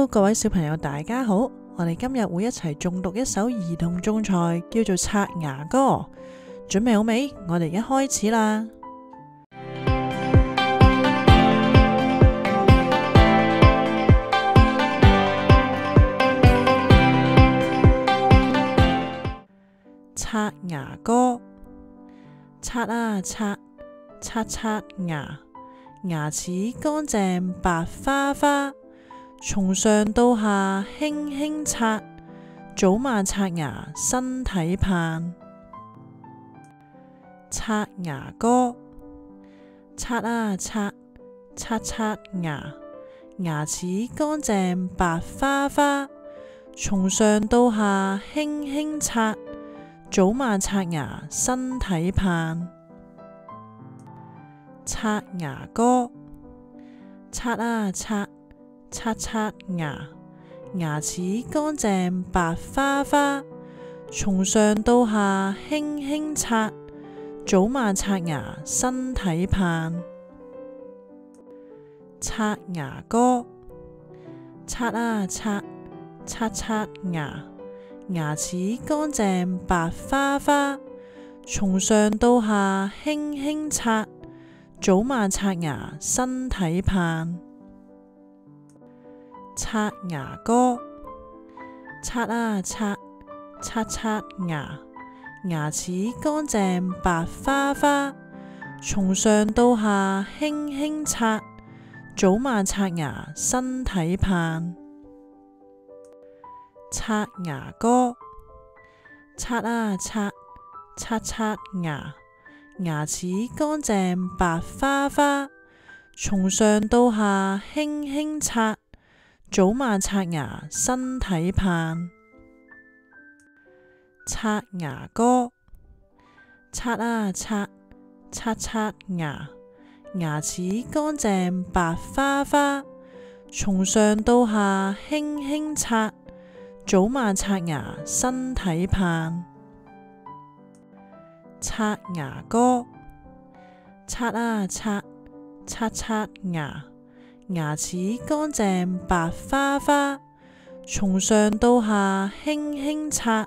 Hello， 各位小朋友大家好，我哋今日會一齊誦讀一首兒童種才，叫做《刷牙歌》。準備好未？我哋而家開始啦。刷牙歌，刷啊刷，刷刷牙，牙齒乾淨白花花，從上到下輕輕刷，早晚刷牙身體盼。刷牙歌，刷啊刷，刷刷牙，牙齒乾淨白花花，從上到下輕輕刷，早晚刷牙身體盼。刷牙歌，刷啊刷，刷刷牙，牙齒乾淨白花花，從上到下輕輕刷，早晚刷牙身體盼。刷牙歌，刷啊刷，刷刷牙，牙齒乾淨白花花，從上到下輕輕刷，早晚刷牙身體盼。刷牙歌，刷啊刷，刷刷牙，牙齒乾淨白花花，從上到下輕輕刷，早晚刷牙身體盼。刷牙歌，刷啊刷，刷刷牙，牙齒乾淨白花花，從上到下輕輕刷，早晚刷牙身體盼。刷牙歌，刷啊刷，刷刷牙，牙齒乾淨白花花，從上到下輕輕刷，早晚刷牙身體盼。刷牙歌，刷啊刷，刷刷牙，牙齒乾淨白花花，從上到下輕輕刷，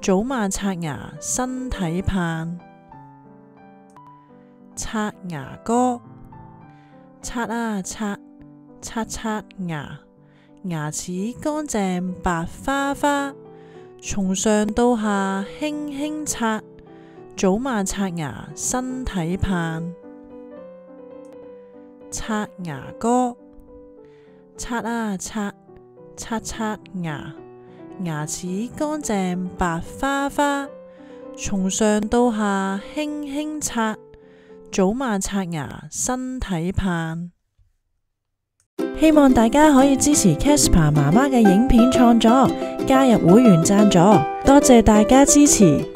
早晚刷牙身體盼。刷牙歌，刷啊刷，刷刷牙，牙齒乾淨白花花，從上到下輕輕刷，早晚刷牙身體盼。刷牙歌，刷啊刷，刷刷牙，牙齒乾淨白花花，從上到下輕輕刷，早晚刷牙身體盼。希望大家可以支持 Casper 媽媽嘅影片創作，加入會員贊助，多謝大家支持。